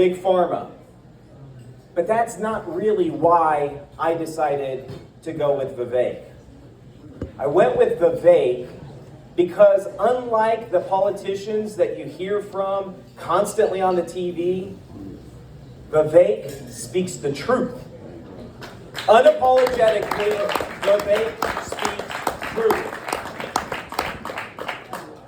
Big Pharma. But that's not really why I decided to go with Vivek. I went with Vivek because unlike the politicians that you hear from constantly on the TV, Vivek speaks the truth. Unapologetically, Vivek speaks truth.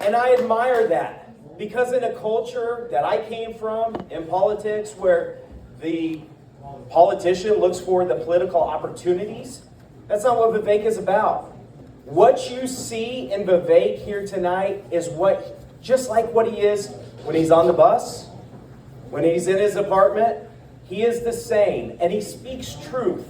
And I admire that because in a culture that I came from in politics where the politician looks for the political opportunities, that's not what Vivek is about. What you see in Vivek here tonight is just like what he is when he's on the bus, when he's in his apartment. He is the same, and he speaks truth.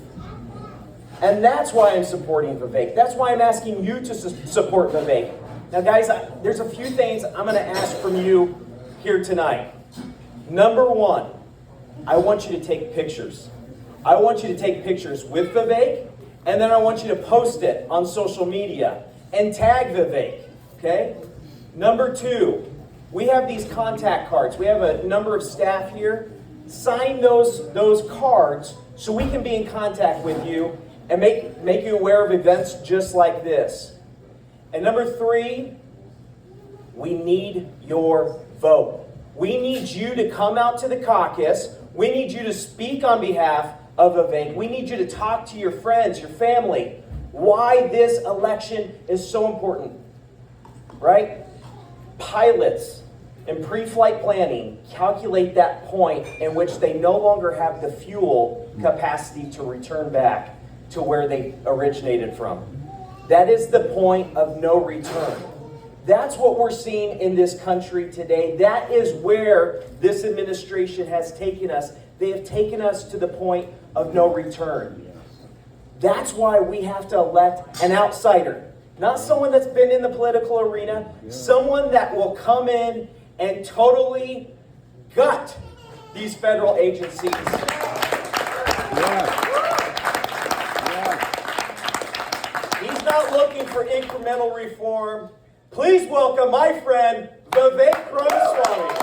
And that's why I'm supporting Vivek. That's why I'm asking you to support Vivek. Now, guys, there's a few things I'm going to ask from you here tonight. Number one, I want you to take pictures. I want you to take pictures with Vivek, and then I want you to post it on social media and tag Vivek, okay? Number two, we have these contact cards. We have a number of staff here. Sign those cards so we can be in contact with you and make you aware of events just like this. And number three, we need your vote. We need you to come out to the caucus. We need you to speak on behalf of Vivek. We need you to talk to your friends, your family, why this election is so important, right? Pilots in pre-flight planning calculate that point in which they no longer have the fuel capacity to return back to where they originated from. That is the point of no return. That's what we're seeing in this country today. That is where this administration has taken us. They have taken us to the point of no return. That's why we have to elect an outsider. Not someone that's been in the political arena. Someone that will come in and totally gut these federal agencies. He's not looking for incremental reform. Please welcome my friend, Vivek Ramaswamy.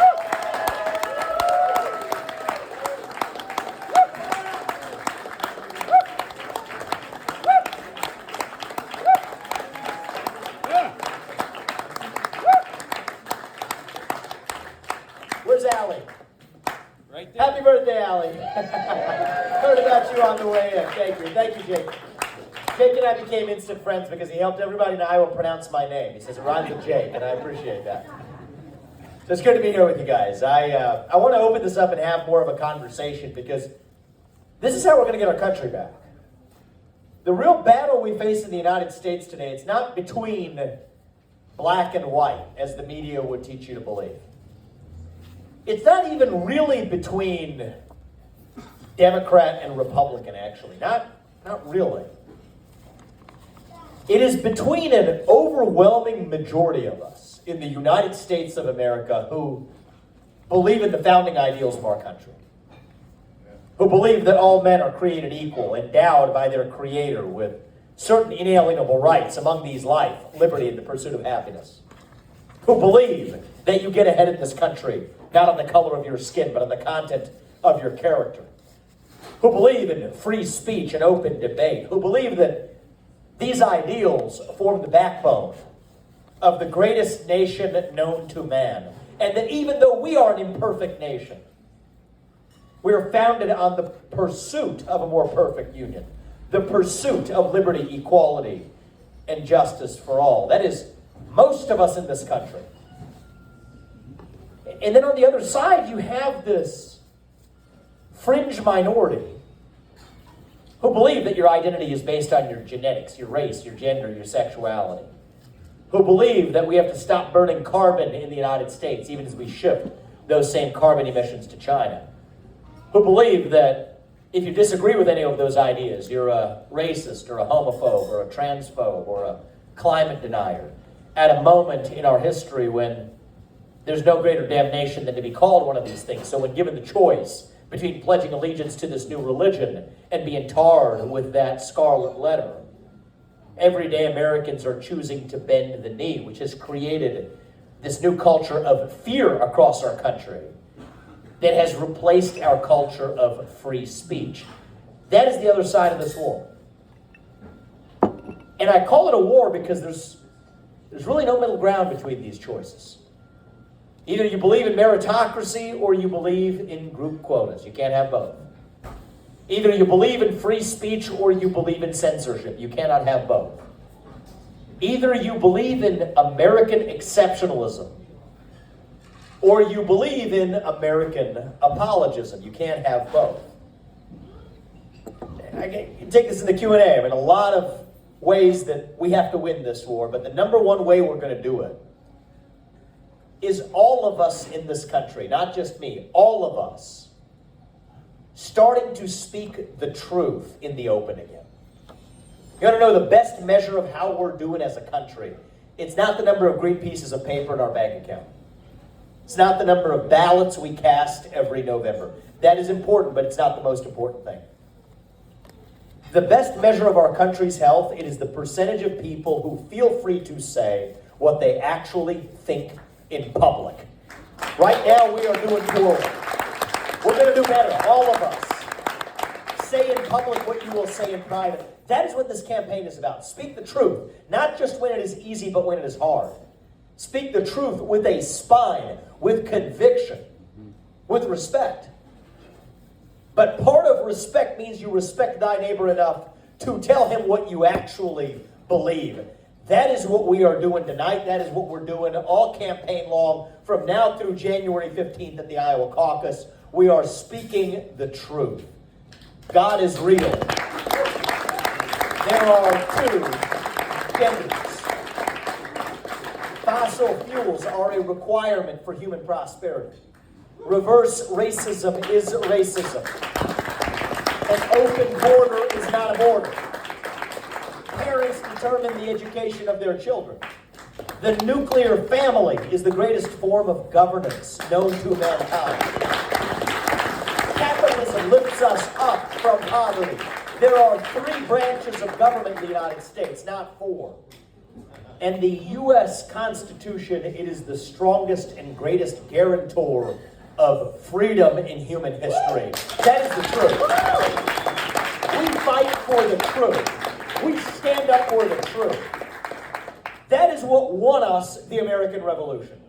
Where's Allie? Right there. Happy birthday, Allie. Heard about you on the way in. Thank you. Thank you, Jake. Jake and I became instant friends because he helped everybody in Iowa pronounce my name. He says it rhymes with Jake, and I appreciate that. So it's good to be here with you guys. I want to open this up and have more of a conversation because this is how we're going to get our country back. The real battle we face in the United States today, it's not between black and white, as the media would teach you to believe. It's not even really between Democrat and Republican, actually. Not really. It is between an overwhelming majority of us in the United States of America who believe in the founding ideals of our country, who believe that all men are created equal, endowed by their Creator with certain inalienable rights, among these life, liberty, and the pursuit of happiness, who believe that you get ahead in this country not on the color of your skin, but on the content of your character, who believe in free speech and open debate, who believe that these ideals form the backbone of the greatest nation known to man. And that even though we are an imperfect nation, we are founded on the pursuit of a more perfect union. The pursuit of liberty, equality, and justice for all. That is most of us in this country. And then on the other side, you have this fringe minority who believe that your identity is based on your genetics, your race, your gender, your sexuality. Who believe that we have to stop burning carbon in the United States, even as we shift those same carbon emissions to China. Who believe that if you disagree with any of those ideas, you're a racist or a homophobe or a transphobe or a climate denier. At a moment in our history when there's no greater damnation than to be called one of these things. So when given the choice between pledging allegiance to this new religion and being tarred with that scarlet letter, everyday Americans are choosing to bend the knee, which has created this new culture of fear across our country. that has replaced our culture of free speech. That is the other side of this war. And I call it a war because there's really no middle ground between these choices. Either you believe in meritocracy or you believe in group quotas. You can't have both. Either you believe in free speech or you believe in censorship. You cannot have both. Either you believe in American exceptionalism or you believe in American apologism. You can't have both. I can take this in the Q&A. I mean, a lot of ways that we have to win this war, but the number one way we're going to do it is all of us in this country, not just me, all of us, starting to speak the truth in the open again. You want to know the best measure of how we're doing as a country? It's not the number of green pieces of paper in our bank account. It's not the number of ballots we cast every November. That is important, but it's not the most important thing. The best measure of our country's health, it is the percentage of people who feel free to say what they actually think in public. Right now, we are doing poorly. We're going to do better, all of us. Say in public what you will say in private. That is what this campaign is about. Speak the truth, not just when it is easy, but when it is hard. Speak the truth with a spine, with conviction, with respect. But part of respect means you respect thy neighbor enough to tell him what you actually believe. That is what we are doing tonight. That is what we're doing all campaign long from now through January 15th at the Iowa caucus. We are speaking the truth. God is real. There are two genders. Fossil fuels are a requirement for human prosperity. Reverse racism is racism. An open border is not a border. Parents determine the education of their children. The nuclear family is the greatest form of governance known to mankind. Capitalism lifts us up from poverty. There are 3 branches of government in the United States, not 4. And the U.S. Constitution, it is the strongest and greatest guarantor of freedom in human history. That is the truth. We fight for the truth. We stand up for the truth. That is what won us the American Revolution.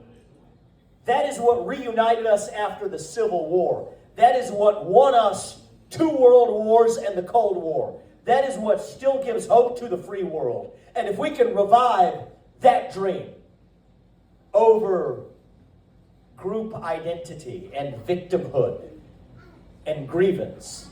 That is what reunited us after the Civil War. That is what won us 2 world wars and the Cold War. That is what still gives hope to the free world. And if we can revive that dream over group identity and victimhood and grievance,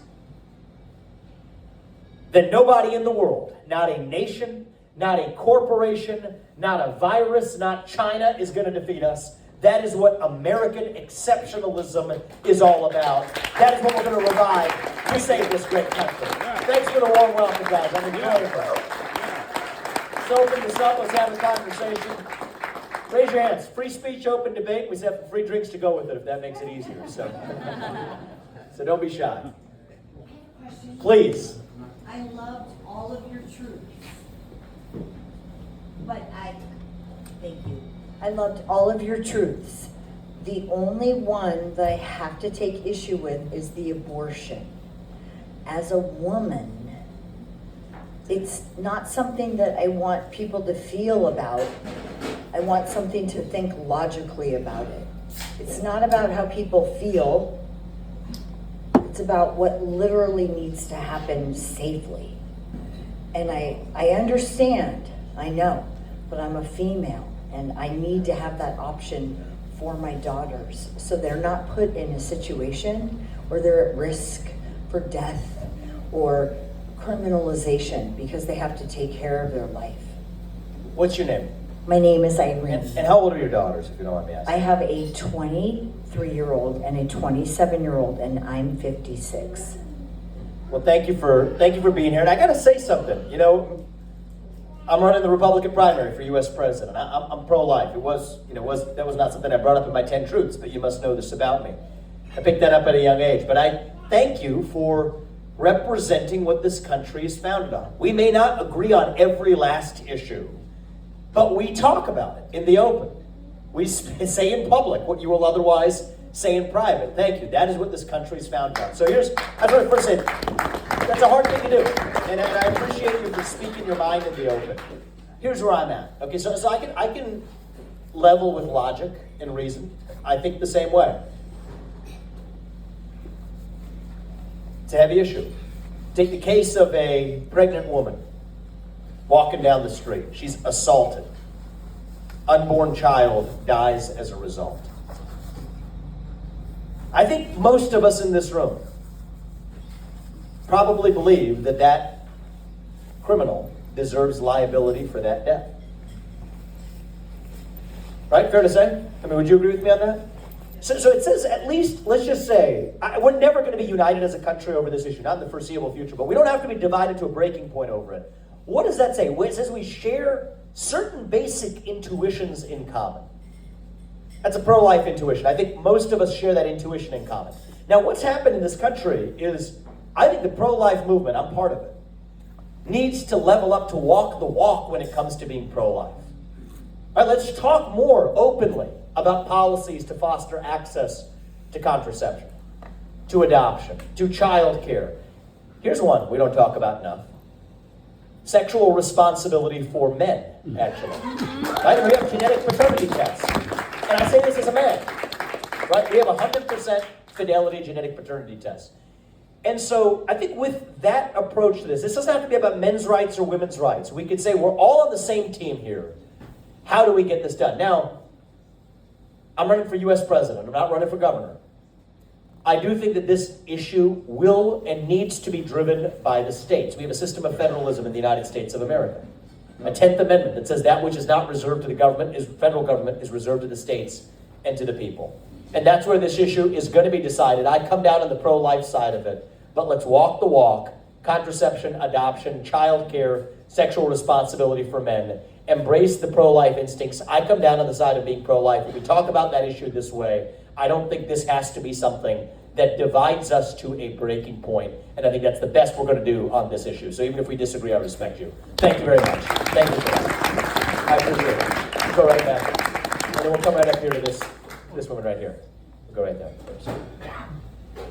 then nobody in the world, not a nation, not a corporation, not a virus, not China, is going to defeat us. That is what American exceptionalism is all about. That is what we're going to revive to save this great country. Thanks for the warm welcome, guys. I'm enjoying it. Let's open this up. Let's have a conversation. Raise your hands. Free speech, open debate. We just have free drinks to go with it if that makes it easier. So don't be shy. Please. I loved all of your truths. Thank you. I loved all of your truths. The only one that I have to take issue with is the abortion. As a woman, it's not something that I want people to feel about. I want something to think logically about it. It's not about how people feel. It's about what literally needs to happen safely. And I understand, I know, but I'm a female and I need to have that option for my daughters so they're not put in a situation where they're at risk for death or criminalization because they have to take care of their life. What's your name? My name is Irene. And how old are your daughters, if you don't mind me asking? I have a 23-year-old and a 27-year-old, and I'm 56. Well, thank you for being here. And I got to say something. You know, I'm running the Republican primary for U.S. president. I'm pro-life. That was not something I brought up in my 10 truths, but you must know this about me. I picked that up at a young age. But I thank you for representing what this country is founded on. We may not agree on every last issue, but we talk about it in the open. We say in public what you will otherwise say in private. Thank you. That is what this country is founded on. So I want to first say, that's a hard thing to do. And I appreciate you for speaking your mind in the open. Here's where I'm at. Okay, so I can level with logic and reason. I think the same way. It's a heavy issue. Take the case of a pregnant woman walking down the street. She's assaulted. Unborn child dies as a result. I think most of us in this room probably believe that that criminal deserves liability for that death. Right? Fair to say? I mean, would you agree with me on that? So it says, at least, let's just say, we're never going to be united as a country over this issue, not in the foreseeable future, but we don't have to be divided to a breaking point over it. What does that say? It says we share certain basic intuitions in common. That's a pro-life intuition. I think most of us share that intuition in common. Now, what's happened in this country is, I think the pro-life movement, I'm part of it, needs to level up to walk the walk when it comes to being pro-life. All right, let's talk more openly about policies to foster access to contraception, to adoption, to child care. Here's one we don't talk about enough. Sexual responsibility for men, actually. Right? We have genetic paternity tests. And I say this as a man. Right? We have 100% fidelity genetic paternity tests. And so I think with that approach to this doesn't have to be about men's rights or women's rights. We could say we're all on the same team here. How do we get this done? Now, I'm running for U.S. president. I'm not running for governor. I do think that this issue will and needs to be driven by the states. We have a system of federalism in the United States of America. A 10th Amendment that says that which is not reserved to the government, federal government, is reserved to the states and to the people. And that's where this issue is going to be decided. I come down on the pro-life side of it, but let's walk the walk. Contraception, adoption, child care, sexual responsibility for men. Embrace the pro-life instincts. I come down on the side of being pro-life. If we talk about that issue this way, I don't think this has to be something that divides us to a breaking point. And I think that's the best we're going to do on this issue. So even if we disagree, I respect you. Thank you very much. Thank you for that. I appreciate it. We'll go right back. And then we'll come right up here to this woman right here. We'll go right there first.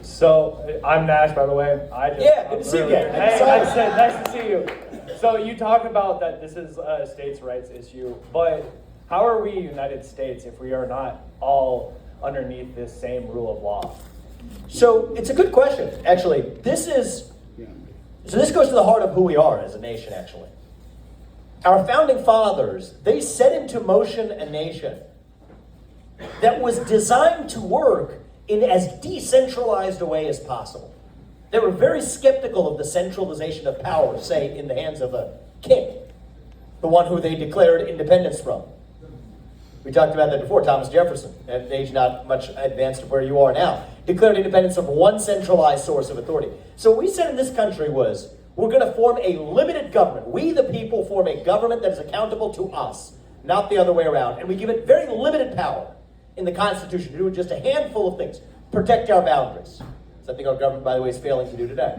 So, I'm Nash, by the way. Good to see you again. Hey, nice to see you. So, you talk about that this is a states' rights issue, but how are we United States if we are not all underneath this same rule of law? So, it's a good question, actually. This goes to the heart of who we are as a nation, actually. Our founding fathers, they set into motion a nation that was designed to work in as decentralized a way as possible. They were very skeptical of the centralization of power, say, in the hands of a king, the one who they declared independence from. We talked about that before. Thomas Jefferson, at an age not much advanced of where you are now, declared independence of one centralized source of authority. So what we said in this country was, we're going to form a limited government. We, the people, form a government that is accountable to us, not the other way around. And we give it very limited power in the Constitution to do just a handful of things. Protect our boundaries. Something our government, by the way, is failing to do today.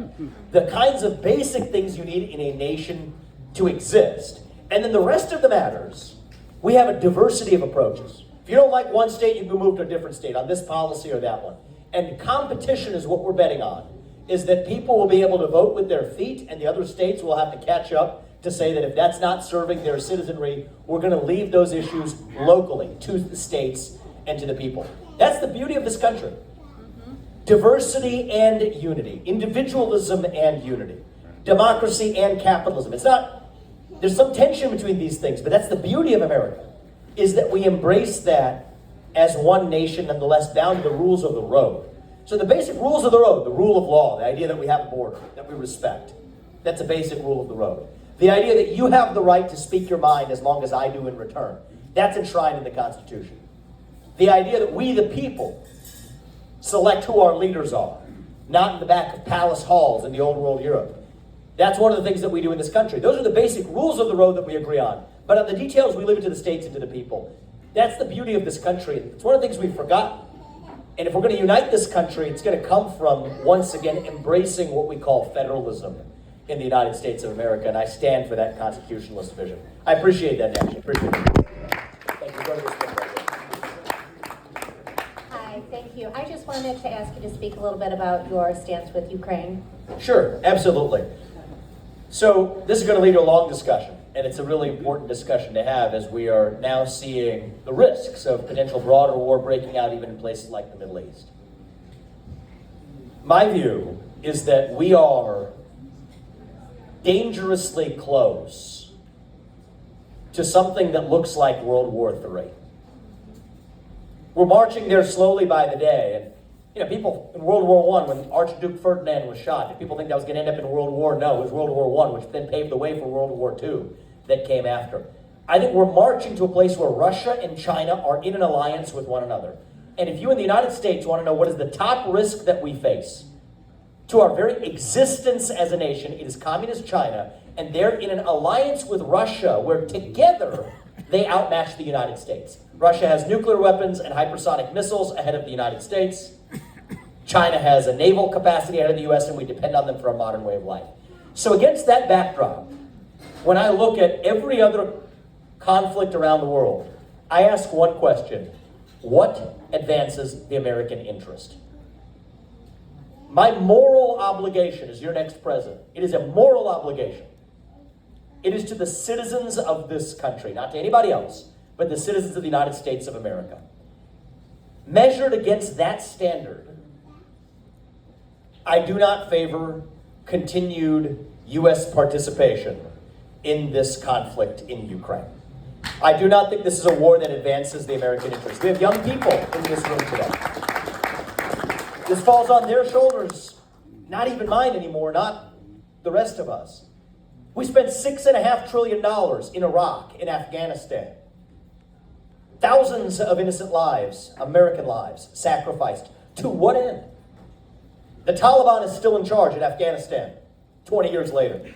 The kinds of basic things you need in a nation to exist. And then the rest of the matters, we have a diversity of approaches. If you don't like one state, you can move to a different state on this policy or that one. And competition is what we're betting on, is that people will be able to vote with their feet and the other states will have to catch up to say that if that's not serving their citizenry, we're going to leave those issues locally to the states and to the people. That's the beauty of this country. Diversity and unity. Individualism and unity. Democracy and capitalism. There's some tension between these things, but that's the beauty of America, is that we embrace that as one nation, nonetheless bound to the rules of the road. So the basic rules of the road, the rule of law, the idea that we have a border, that we respect, that's a basic rule of the road. The idea that you have the right to speak your mind as long as I do in return, that's enshrined in the Constitution. The idea that we, the people, select who our leaders are, not in the back of palace halls in the old world Europe. That's one of the things that we do in this country. Those are the basic rules of the road that we agree on. But on the details, we leave it to the states and to the people. That's the beauty of this country. It's one of the things we've forgotten. And if we're going to unite this country, it's going to come from, once again, embracing what we call federalism in the United States of America. And I stand for that constitutionalist vision. I appreciate that, Nash. Appreciate it. Thank you. Go to this one right here. Hi, thank you. wanted to ask you to speak a little bit about your stance with Ukraine. Sure, absolutely. So this is going to lead to a long discussion, and it's a really important discussion to have as we are now seeing the risks of potential broader war breaking out even in places like the Middle East. My view is that we are dangerously close to something that looks like World War III. We're marching there slowly by the day, and people in World War I, when Archduke Ferdinand was shot, did people think that was going to end up in World War? No, it was World War I, which then paved the way for World War II that came after. I think we're marching to a place where Russia and China are in an alliance with one another. And if you in the United States want to know what is the top risk that we face to our very existence as a nation, it is communist China, and they're in an alliance with Russia where together they outmatch the United States. Russia has nuclear weapons and hypersonic missiles ahead of the United States. China has a naval capacity ahead of the US, and we depend on them for a modern way of life. So against that backdrop, when I look at every other conflict around the world, I ask one question: what advances the American interest? My moral obligation as your next president, it is a moral obligation. It is to the citizens of this country, not to anybody else, but the citizens of the United States of America. Measured against that standard, I do not favor continued U.S. participation in this conflict in Ukraine. I do not think this is a war that advances the American interest. We have young people in this room today. This falls on their shoulders, not even mine anymore, not the rest of us. We spent $6.5 trillion in Iraq, in Afghanistan. Thousands of innocent lives, American lives, sacrificed. To what end? The Taliban is still in charge in Afghanistan, 20 years later.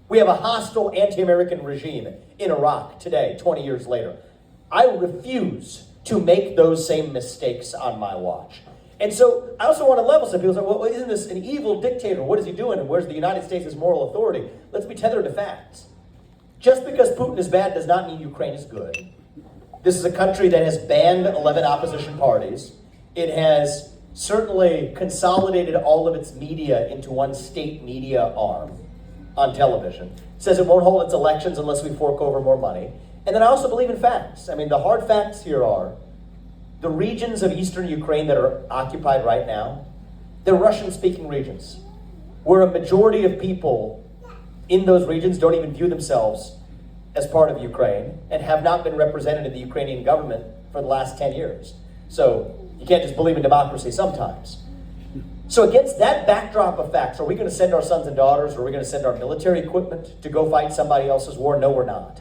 We have a hostile anti-American regime in Iraq today, 20 years later. I refuse to make those same mistakes on my watch. And so I also want to level some people say, well, isn't this an evil dictator? What is he doing? And where's the United States' moral authority? Let's be tethered to facts. Just because Putin is bad does not mean Ukraine is good. This is a country that has banned 11 opposition parties. It has certainly consolidated all of its media into one state media arm on television. It says it won't hold its elections unless we fork over more money. And then I also believe in facts. I mean, the hard facts here are the regions of eastern Ukraine that are occupied right now, they're Russian-speaking regions, where a majority of people in those regions don't even view themselves as part of Ukraine and have not been represented in the Ukrainian government for the last 10 years. So you can't just believe in democracy sometimes. So against that backdrop of facts, are we going to send our sons and daughters, or are we going to send our military equipment to go fight somebody else's war? No, we're not.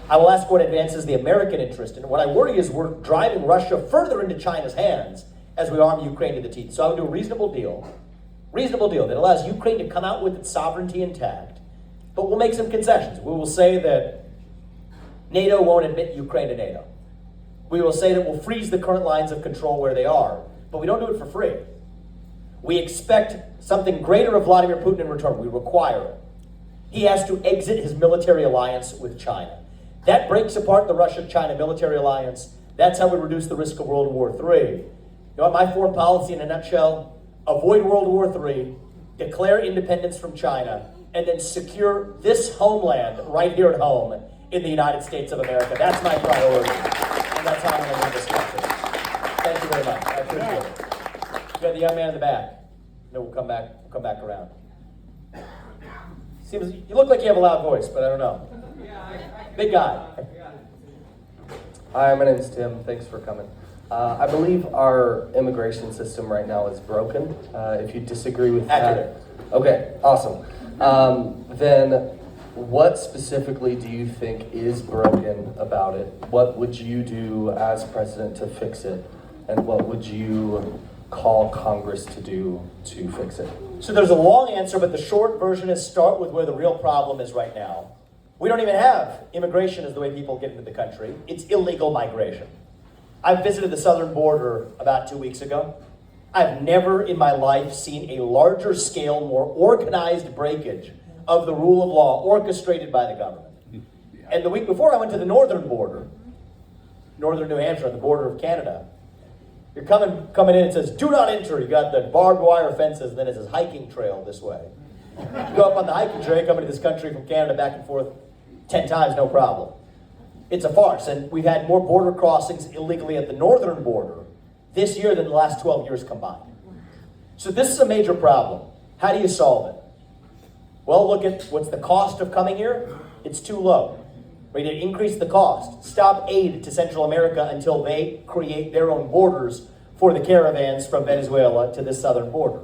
I will ask what advances the American interest. And what I worry is we're driving Russia further into China's hands as we arm Ukraine to the teeth. So I would do a reasonable deal that allows Ukraine to come out with its sovereignty intact. But we'll make some concessions. We will say that NATO won't admit Ukraine to NATO. We will say that we'll freeze the current lines of control where they are, but we don't do it for free. We expect something greater of Vladimir Putin in return. We require it. He has to exit his military alliance with China. That breaks apart the Russia-China military alliance. That's how we reduce the risk of World War III. You know what my foreign policy in a nutshell? Avoid World War III, declare independence from China, and then secure this homeland right here at home in the United States of America. That's my priority. And that's how I'm going to win this country. Thank you very much. I appreciate it. You got the young man in the back. No, we'll come back around. Seems you look like you have a loud voice, but I don't know. Big guy. Hi, my name is Tim. Thanks for coming. I believe our immigration system right now is broken. If you disagree with Accurate. that. Okay, awesome. Then what specifically do you think is broken about it? What would you do as president to fix it? And what would you call Congress to do to fix it? So there's a long answer, but the short version is start with where the real problem is right now. We don't even have immigration as the way people get into the country. It's illegal migration. I visited the southern border about 2 weeks ago. I've never in my life seen a larger scale, more organized breakage of the rule of law orchestrated by the government. And the week before I went to the northern border, northern New Hampshire, on the border of Canada. You're coming in, it says, do not enter. You got the barbed wire fences, and then it says hiking trail this way. You go up on the hiking trail, come into this country from Canada back and forth 10 times, no problem. It's a farce, and we've had more border crossings illegally at the northern border this year than the last 12 years combined. So this is a major problem. How do you solve it? Well, look at what's the cost of coming here. It's too low. We need to increase the cost. Stop aid to Central America until they create their own borders for the caravans from Venezuela to this southern border.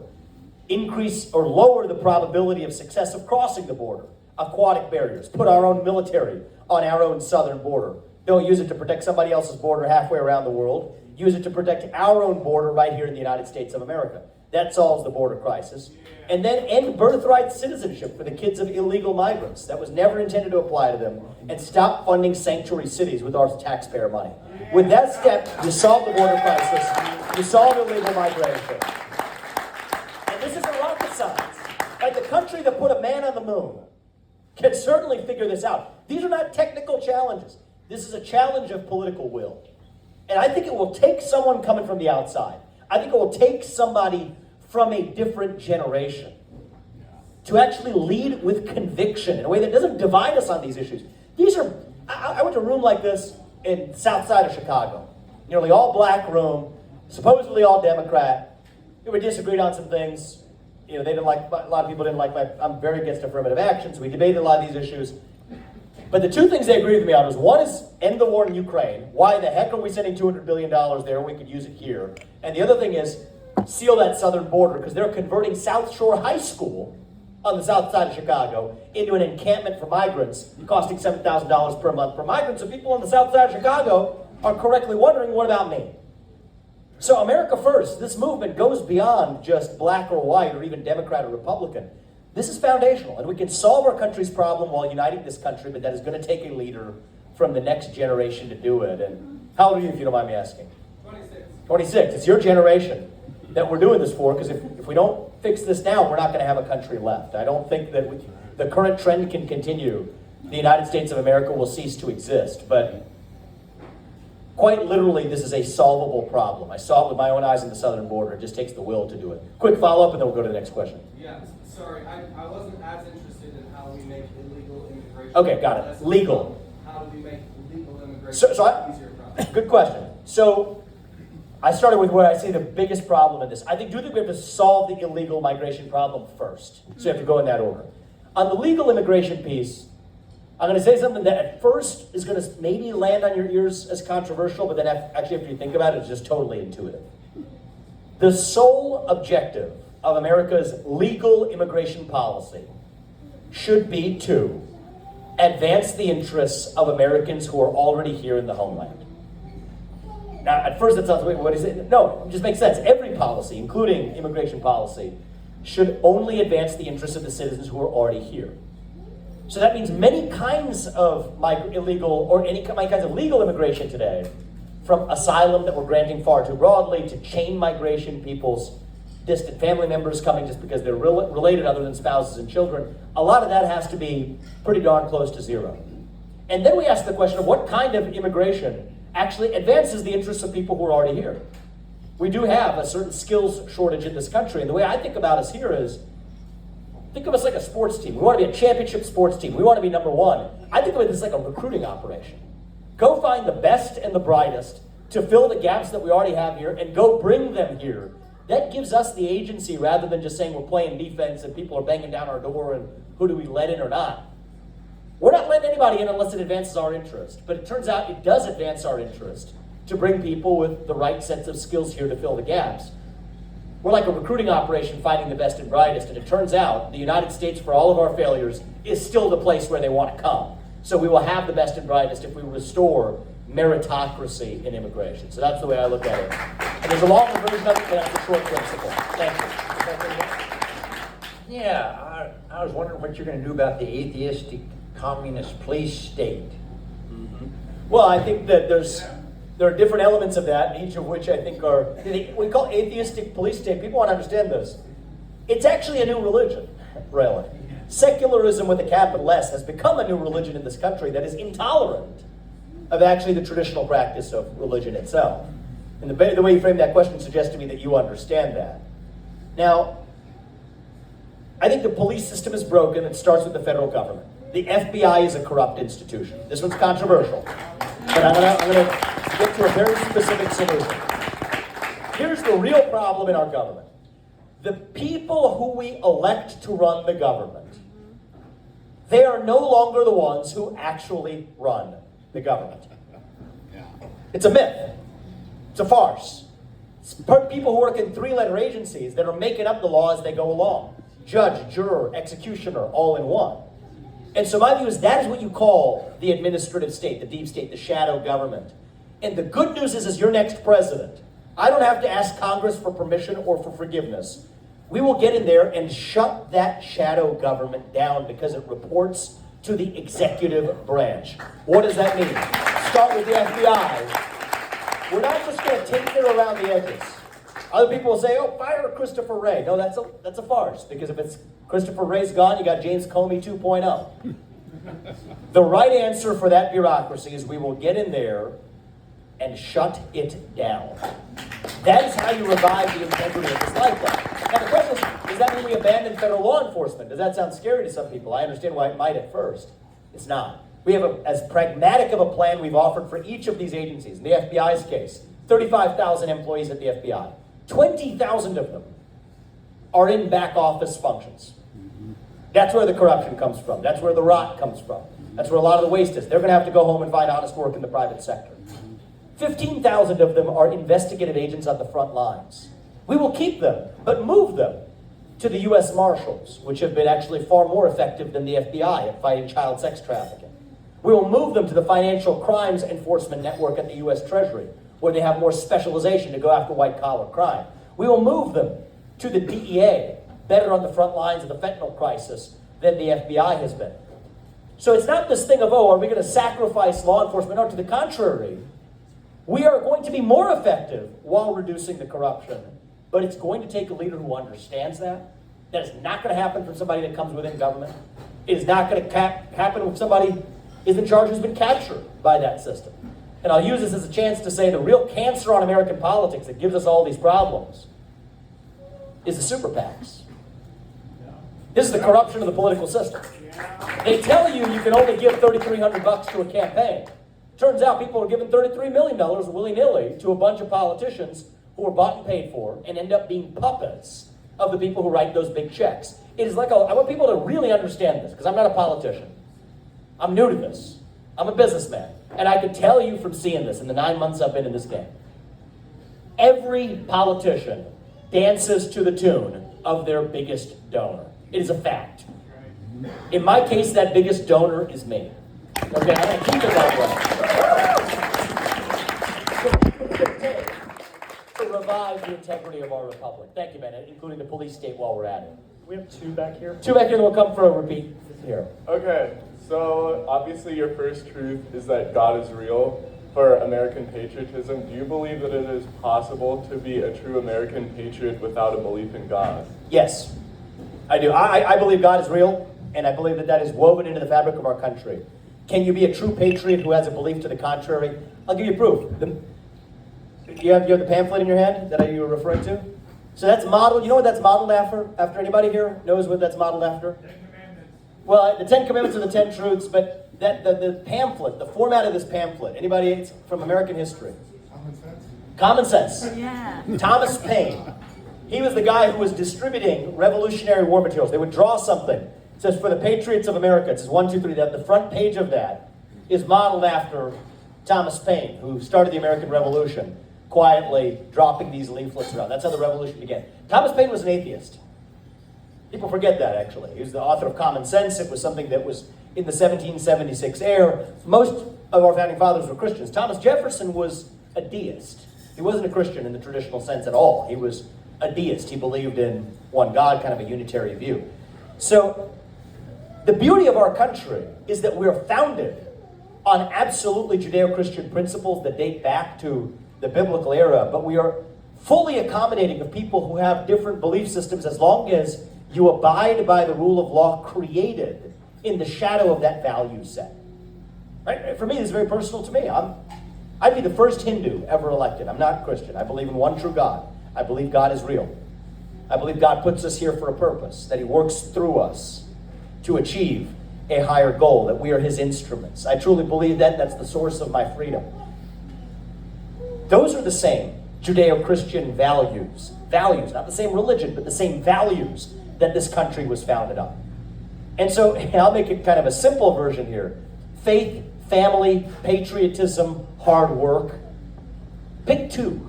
Increase or lower the probability of success of crossing the border. Aquatic barriers. Put our own military on our own southern border. Don't use it to protect somebody else's border halfway around the world. Use it to protect our own border right here in the United States of America. That solves the border crisis. And then end birthright citizenship for the kids of illegal migrants. That was never intended to apply to them. And stop funding sanctuary cities with our taxpayer money. With that step, you solve the border crisis. You solve illegal migration. And this isn't rocket science. Like the country that put a man on the moon can certainly figure this out. These are not technical challenges. This is a challenge of political will. And I think it will take someone coming from the outside. I think it will take somebody from a different generation to actually lead with conviction in a way that doesn't divide us on these issues. These are, I went to a room like this in south side of Chicago. Nearly all black room, supposedly all Democrat. We disagreed on some things. They didn't like, a lot of people didn't like I'm very against affirmative action, so we debated a lot of these issues. But the two things they agreed with me on was, one is end the war in Ukraine. Why the heck are we sending $200 billion there when we could use it here? And the other thing is seal that southern border, because they're converting South Shore High School on the south side of Chicago into an encampment for migrants, costing $7,000 per month per migrant. So people on the south side of Chicago are correctly wondering, what about me? So America First, this movement goes beyond just black or white or even Democrat or Republican. This is foundational, and we can solve our country's problem while uniting this country, but that is going to take a leader from the next generation to do it. And how old are you, if you don't mind me asking? 26. 26. It's your generation that we're doing this for, because if we don't fix this now, we're not going to have a country left. I don't think that the current trend can continue. The United States of America will cease to exist, but quite literally, this is a solvable problem. I saw it with my own eyes in the southern border. It just takes the will to do it. Quick follow-up, and then we'll go to the next question. Yeah, sorry, I wasn't as interested in how we make illegal immigration. Okay, got it. Legal. How do we make legal immigration So easier process? good question. So I started with where I see the biggest problem in this. I think we have to solve the illegal migration problem first. So you have to go in that order. On the legal immigration piece, I'm going to say something that at first is going to maybe land on your ears as controversial, but then actually after you think about it, it's just totally intuitive. The sole objective of America's legal immigration policy should be to advance the interests of Americans who are already here in the homeland. Now, at first it sounds like, what is it? No, it just makes sense. Every policy, including immigration policy, should only advance the interests of the citizens who are already here. So that means many kinds of illegal or any kinds of legal immigration today, from asylum that we're granting far too broadly to chain migration, people's distant family members coming just because they're related other than spouses and children, a lot of that has to be pretty darn close to zero. And then we ask the question of what kind of immigration actually advances the interests of people who are already here. We do have a certain skills shortage in this country, and the way I think about us here is, think of us like a sports team. We want to be a championship sports team. We want to be number one. I think of this like a recruiting operation. Go find the best and the brightest to fill the gaps that we already have here and go bring them here. That gives us the agency rather than just saying we're playing defense and people are banging down our door and who do we let in or not. We're not letting anybody in unless it advances our interest. But it turns out it does advance our interest to bring people with the right sets of skills here to fill the gaps. We're like a recruiting operation finding the best and brightest, and it turns out the United States, for all of our failures, is still the place where they want to come. So we will have the best and brightest if we restore meritocracy in immigration. So that's the way I look at it. And there's a longer version of it, but that's a short principle. Thank you. Yeah, I was wondering what you're going to do about the atheistic communist police state. Well, I think that there are different elements of that, each of which I think are, we call atheistic police state. People want to understand this. It's actually a new religion, really. Secularism with a capital S has become a new religion in this country that is intolerant of actually the traditional practice of religion itself. And the way you frame that question suggests to me that you understand that. Now, I think the police system is broken. It starts with the federal government. The FBI is a corrupt institution. This one's controversial, but I'm gonna get to a very specific solution. Here's the real problem in our government. The people who we elect to run the government, they are no longer the ones who actually run the government. It's a myth. It's a farce. It's people who work in three-letter agencies that are making up the law as they go along. Judge, juror, executioner, all in one. And so my view is that is what you call the administrative state, the deep state, the shadow government. And the good news is, as your next president, I don't have to ask Congress for permission or for forgiveness. We will get in there and shut that shadow government down because it reports to the executive branch. What does that mean? Start with the FBI. We're not just going to tinker around the edges. Other people will say, oh, fire Christopher Wray. No, that's a farce, because if it's Christopher Wray's gone, you got James Comey 2.0. The right answer for that bureaucracy is we will get in there and shut it down. That is how you revive the integrity of this lifetime. Now the question is, does that mean we abandon federal law enforcement? Does that sound scary to some people? I understand why it might at first. It's not. We have as pragmatic of a plan we've offered for each of these agencies. In the FBI's case, 35,000 employees at the FBI. 20,000 of them are in back office functions. That's where the corruption comes from. That's where the rot comes from. That's where a lot of the waste is. They're going to have to go home and find honest work in the private sector. 15,000 of them are investigative agents on the front lines. We will keep them, but move them to the U.S. Marshals, which have been actually far more effective than the FBI at fighting child sex trafficking. We will move them to the Financial Crimes Enforcement Network at the U.S. Treasury, where they have more specialization to go after white-collar crime. We will move them to the DEA, better on the front lines of the fentanyl crisis than the FBI has been. So it's not this thing of, oh, are we going to sacrifice law enforcement? No, to the contrary. We are going to be more effective while reducing the corruption. But it's going to take a leader who understands that. That is not going to happen from somebody that comes within government. It is not going to happen when somebody is in charge who's been captured by that system. And I'll use this as a chance to say the real cancer on American politics that gives us all these problems is the super PACs. This is the corruption of the political system. They tell you you can only give $3,300 to a campaign. Turns out people are giving $33 million willy-nilly to a bunch of politicians who are bought and paid for and end up being puppets of the people who write those big checks. It is like, I want people to really understand this, because I'm not a politician. I'm new to this. I'm a businessman. And I can tell you from seeing this in the 9 months I've been in this game, every politician dances to the tune of their biggest donor. It is a fact. In my case, that biggest donor is me. Okay, I'm going to keep it that way. To revive the integrity of our republic. Thank you, man, including the police state while we're at it. We have two back here. Two back here, then we'll come for a repeat here. Okay, so obviously your first truth is that God is real. For American patriotism, do you believe that it is possible to be a true American patriot without a belief in God? Yes, I do. I believe God is real, and I believe that that is woven into the fabric of our country. Can you be a true patriot who has a belief to the contrary? I'll give you proof. You have the pamphlet in your hand that you were referring to? So that's modeled, you know what that's modeled after? After anybody here knows what that's modeled after? 10 Commandments. Well, the 10 Commandments are the 10 truths, but the pamphlet, the format of this pamphlet, anybody from American history? Common sense. Yeah. Thomas Paine. He was the guy who was distributing Revolutionary War materials. They would draw something. It says, for the patriots of America. It says 1, 2, 3. The front page of that is modeled after Thomas Paine, who started the American Revolution, quietly dropping these leaflets around. That's how the revolution began. Thomas Paine was an atheist. People forget that, actually. He was the author of Common Sense. It was something that was in the 1776 era. Most of our founding fathers were Christians. Thomas Jefferson was a deist. He wasn't a Christian in the traditional sense at all. He was a deist. He believed in one God, kind of a unitary view. So the beauty of our country is that we're founded on absolutely Judeo-Christian principles that date back to the biblical era, but we are fully accommodating of people who have different belief systems as long as you abide by the rule of law created in the shadow of that value set. Right? For me, this is very personal to me. I'd be the first Hindu ever elected. I'm not Christian. I believe in one true God. I believe God is real. I believe God puts us here for a purpose, that he works through us to achieve a higher goal, that we are his instruments. I truly believe that. That's the source of my freedom. Those are the same Judeo-Christian values. Values, not the same religion, but the same values that this country was founded on. And so I'll make it kind of a simple version here. Faith, family, patriotism, hard work. Pick two.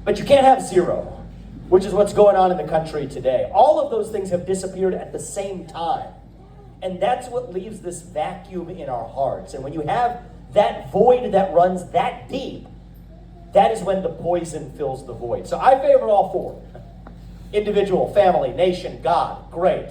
But you can't have zero, which is what's going on in the country today. All of those things have disappeared at the same time. And that's what leaves this vacuum in our hearts. And when you have that void that runs that deep, that is when the poison fills the void. So I favor all four. Individual, family, nation, God, great.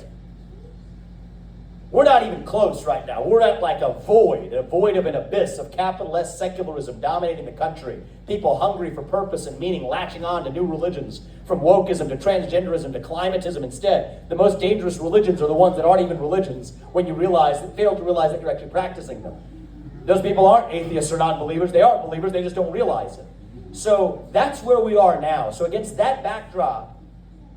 We're not even close right now. We're at like a void of an abyss of capital S secularism dominating the country. People hungry for purpose and meaning, latching on to new religions, from wokeism to transgenderism to climatism instead. The most dangerous religions are the ones that aren't even religions when you fail to realize that you're actually practicing them. Those people aren't atheists or non-believers. They are believers, they just don't realize it. So that's where we are now. So against that backdrop,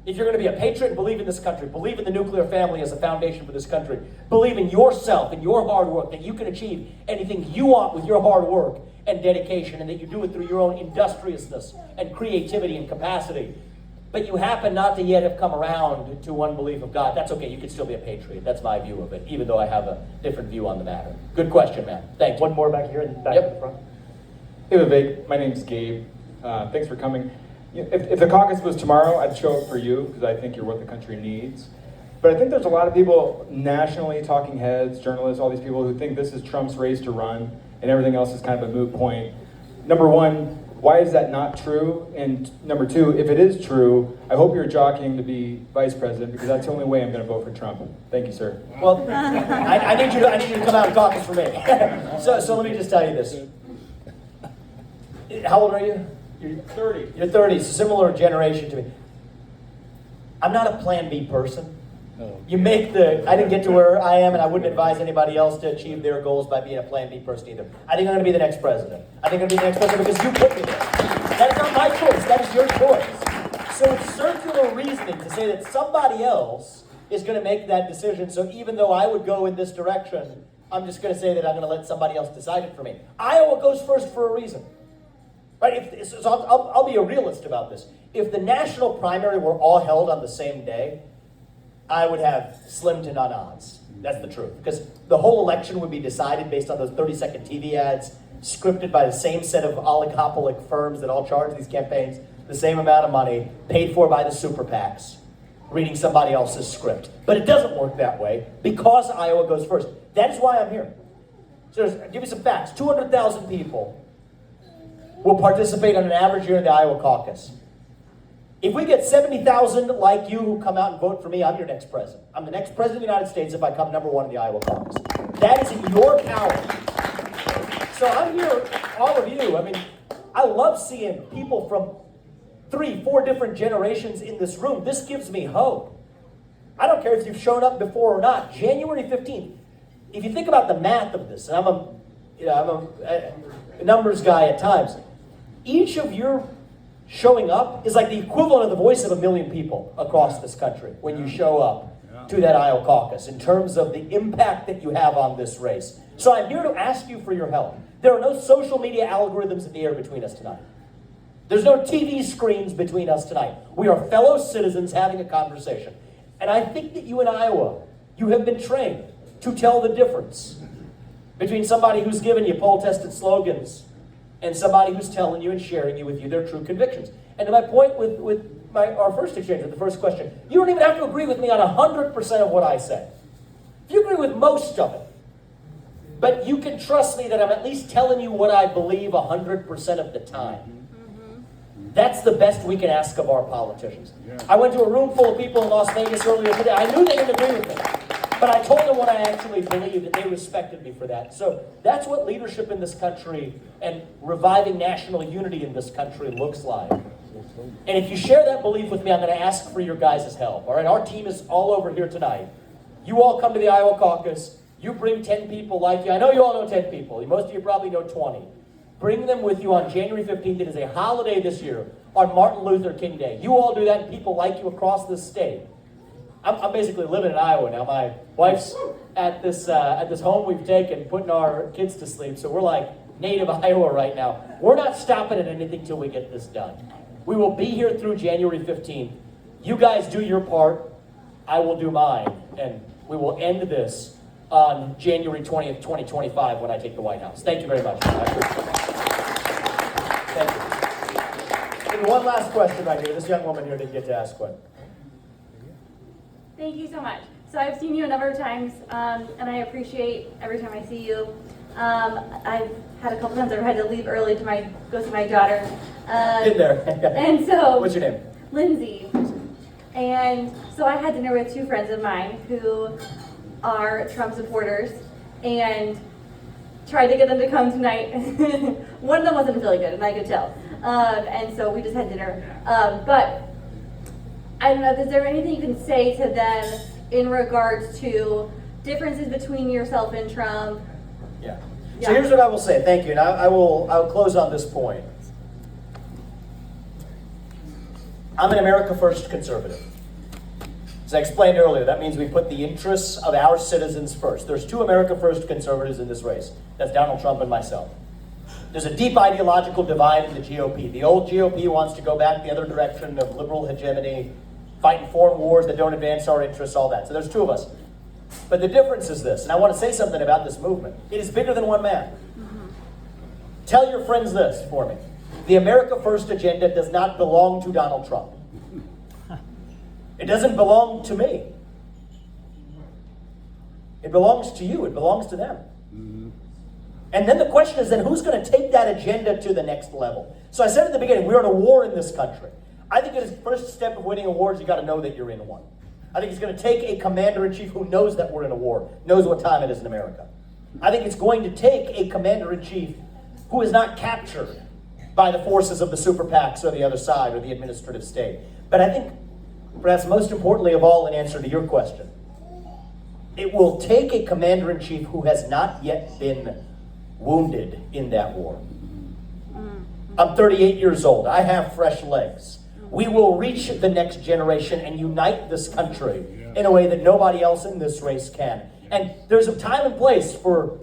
if you're going to be a patriot and believe in this country, believe in the nuclear family as a foundation for this country, believe in yourself and your hard work, that you can achieve anything you want with your hard work and dedication, and that you do it through your own industriousness and creativity and capacity, but you happen not to yet have come around to one belief of God, that's okay. You can still be a patriot. That's my view of it, even though I have a different view on the matter. Good question, man. Thank you. One more back here in the back in the front. Hey Vivek, my name's Gabe. Thanks for coming. If the caucus was tomorrow, I'd show up for you because I think you're what the country needs. But I think there's a lot of people nationally, talking heads, journalists, all these people who think this is Trump's race to run and everything else is kind of a moot point. Number one, why is that not true? And number two, if it is true, I hope you're jockeying to be vice president because that's the only way I'm going to vote for Trump. Thank you, sir. Well, I need you to come out and caucus for me. So let me just tell you this. How old are you? You're 30. You're 30, similar generation to me. I'm not a plan B person. I didn't get to where I am, and I wouldn't advise anybody else to achieve their goals by being a plan B person either. I think I'm going to be the next president. I think I'm going to be the next president because you put me there. That is not my choice. That is your choice. So it's circular reasoning to say that somebody else is going to make that decision. So even though I would go in this direction, I'm just going to say that I'm going to let somebody else decide it for me. Iowa goes first for a reason. Right? So I'll be a realist about this. If the national primary were all held on the same day, I would have slim to none odds. That's the truth. Because the whole election would be decided based on those 30-second TV ads, scripted by the same set of oligopolic firms that all charge these campaigns the same amount of money, paid for by the super PACs, reading somebody else's script. But it doesn't work that way because Iowa goes first. That's why I'm here. So I'll give you some facts. 200,000 people will participate on an average year in the Iowa caucus. If we get 70,000 like you who come out and vote for me, I'm your next president. I'm the next president of the United States if I come number one in the Iowa caucus. That is in your power. So I'm here, all of you. I mean, I love seeing people from 3, 4 different generations in this room. This gives me hope. I don't care if you've shown up before or not. January 15th, if you think about the math of this, and I'm a numbers guy at times, each of your showing up is like the equivalent of the voice of 1 million people across this country when you show up to that Iowa caucus in terms of the impact that you have on this race. So I'm here to ask you for your help. There are no social media algorithms in the air between us tonight. There's no TV screens between us tonight. We are fellow citizens having a conversation. And I think that you in Iowa, you have been trained to tell the difference between somebody who's giving you poll-tested slogans and somebody who's telling you and sharing with you their true convictions. And to my point with our first exchange, with the first question, you don't even have to agree with me on 100% of what I say. If you agree with most of it, but you can trust me that I'm at least telling you what I believe 100% of the time. That's the best we can ask of our politicians. I went to a room full of people in Las Vegas earlier today. I knew they didn't agree with me. But I told them what I actually believed, and they respected me for that. So that's what leadership in this country and reviving national unity in this country looks like. And if you share that belief with me, I'm going to ask for your guys' help. All right, our team is all over here tonight. You all come to the Iowa caucus. You bring 10 people like you. I know you all know 10 people. Most of you probably know 20. Bring them with you on January 15th. It is a holiday this year on Martin Luther King Day. You all do that, and people like you across this state. I'm basically living in Iowa now. My wife's at this home we've taken, putting our kids to sleep. So we're like native Iowa right now. We're not stopping at anything till we get this done. We will be here through January 15th. You guys do your part. I will do mine. And we will end this on January 20th, 2025 when I take the White House. Thank you very much. Thank you. And one last question right here. This young woman here didn't get to ask one. Thank you so much. So I've seen you a number of times, and I appreciate every time I see you. I've had a couple times I've had to leave early to go see my daughter. Been there. And so, what's your name? Lindsay. And so I had dinner with two friends of mine who are Trump supporters, and tried to get them to come tonight. One of them wasn't feeling good, and I could tell. And so we just had dinner. But I don't know, is there anything you can say to them in regards to differences between yourself and Trump? Yeah. So here's what I will say. Thank you. And I'll close on this point. I'm an America First conservative. As I explained earlier, that means we put the interests of our citizens first. There's two America First conservatives in this race. That's Donald Trump and myself. There's a deep ideological divide in the GOP. The old GOP wants to go back the other direction of liberal hegemony, fighting foreign wars that don't advance our interests, all that. So there's two of us. But the difference is this, and I want to say something about this movement. It is bigger than one man. Tell your friends this for me. The America First agenda does not belong to Donald Trump. It doesn't belong to me. It belongs to you. It belongs to them. And then the question is, then who's going to take that agenda to the next level? So I said at the beginning, we're in a war in this country. I think it is the first step of winning a war is you got to know that you're in one. I think it's going to take a commander-in-chief who knows that we're in a war, knows what time it is in America. I think it's going to take a commander-in-chief who is not captured by the forces of the super PACs or the other side or the administrative state. But I think, perhaps most importantly of all, in answer to your question, it will take a commander-in-chief who has not yet been wounded in that war. I'm 38 years old. I have fresh legs. We will reach the next generation and unite this country in a way that nobody else in this race can. And there's a time and place for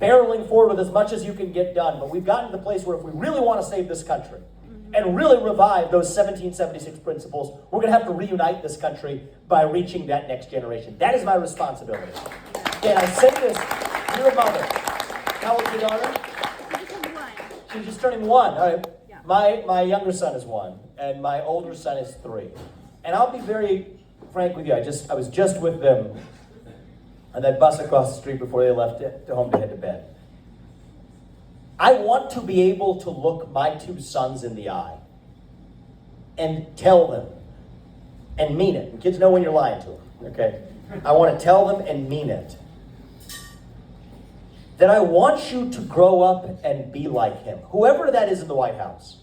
barreling forward with as much as you can get done. But we've gotten to the place where if we really want to save this country and really revive those 1776 principles, we're going to have to reunite this country by reaching that next generation. That is my responsibility. And I say this, you're a mother. How old is your daughter? She's just turning one. All right. Yeah. My younger son is 1, and my older son is 3. And I'll be very frank with you. I was just with them on that bus across the street before they left home to head to bed. I want to be able to look my 2 sons in the eye and tell them and mean it. And kids know when you're lying to them, okay? I want to tell them and mean it. That I want you to grow up and be like him, whoever that is in the White House.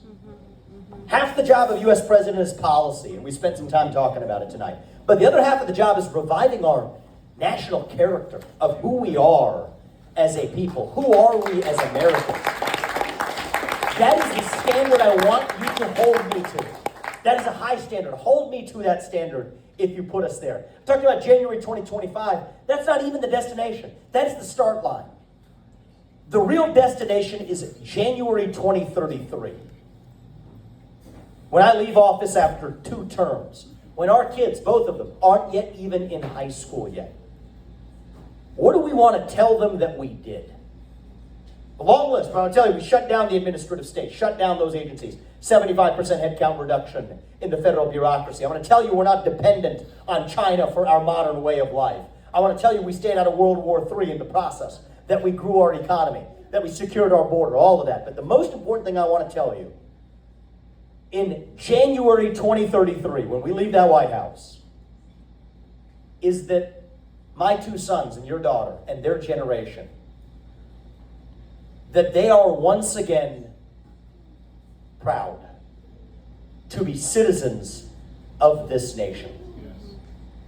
Half the job of U.S. president is policy, and we spent some time talking about it tonight. But the other half of the job is reviving our national character of who we are as a people. Who are we as Americans? That is the standard I want you to hold me to. That is a high standard. Hold me to that standard if you put us there. I'm talking about January 2025. That's not even the destination. That is the start line. The real destination is January 2033. When I leave office after 2 terms, when our kids, both of them, aren't yet even in high school yet, what do we want to tell them that we did? A long list, but I'll tell you, we shut down the administrative state, shut down those agencies, 75% headcount reduction in the federal bureaucracy. I want to tell you we're not dependent on China for our modern way of life. I want to tell you we stayed out of World War III in the process, that we grew our economy, that we secured our border, all of that. But the most important thing I want to tell you, in January 2033, when we leave that White House, is that my 2 sons and your daughter and their generation, that they are once again proud to be citizens of this nation.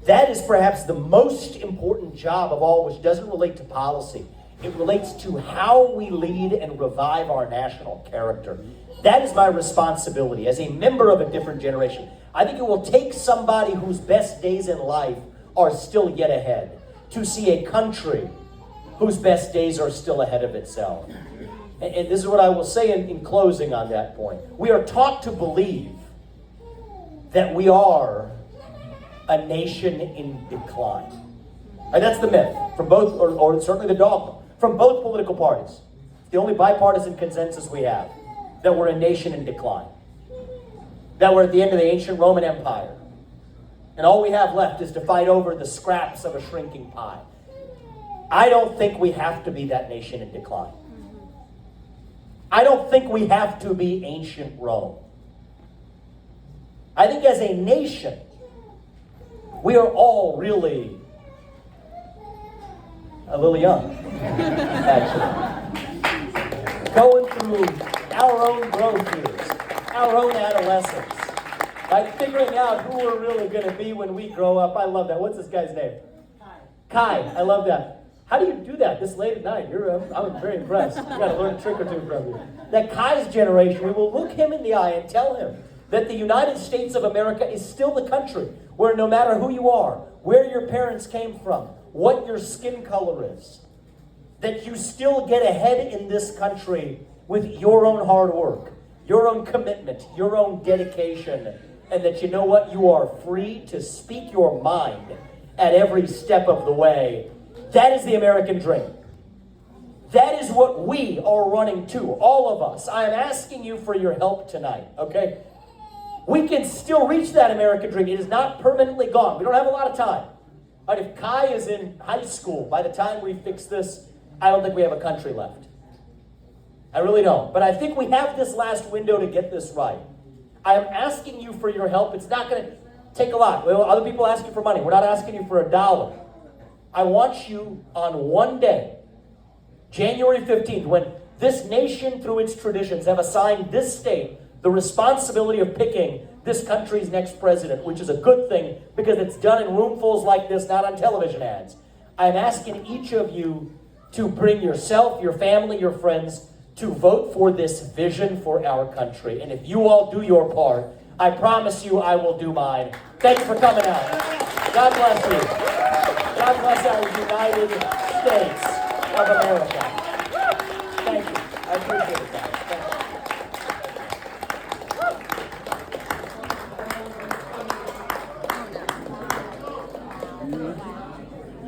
That is perhaps the most important job of all, which doesn't relate to policy. It relates to how we lead and revive our national character. That is my responsibility as a member of a different generation. I think it will take somebody whose best days in life are still yet ahead to see a country whose best days are still ahead of itself. And this is what I will say in closing on that point. We are taught to believe that we are a nation in decline. And that's the myth from both, or certainly the dogma, from both political parties. It's the only bipartisan consensus we have, that we're a nation in decline. That we're at the end of the ancient Roman Empire. And all we have left is to fight over the scraps of a shrinking pie. I don't think we have to be that nation in decline. I don't think we have to be ancient Rome. I think as a nation, we are all really a little young, actually. Going through our own growth years, our own adolescence. Like figuring out who we're really going to be when we grow up. I love that. What's this guy's name? Kai. I love that. How do you do that this late at night? I'm very impressed. You got to learn a trick or two from you. That Kai's generation, we will look him in the eye and tell him that the United States of America is still the country where no matter who you are, where your parents came from, what your skin color is, that you still get ahead in this country with your own hard work, your own commitment, your own dedication, and that you know what? You are free to speak your mind at every step of the way. That is the American dream. That is what we are running to, all of us. I am asking you for your help tonight, okay? We can still reach that American dream. It is not permanently gone. We don't have a lot of time. But if Kai is in high school, by the time we fix this, I don't think we have a country left. I really don't. But I think we have this last window to get this right. I am asking you for your help. It's not going to take a lot. Well, other people ask you for money. We're not asking you for $1. I want you on one day, January 15th, when this nation, through its traditions, have assigned this state the responsibility of picking this country's next president, which is a good thing because it's done in roomfuls like this, not on television ads. I'm asking each of you to bring yourself, your family, your friends to vote for this vision for our country. And if you all do your part, I promise you I will do mine. Thank you for coming out. God bless you. God bless our United States of America.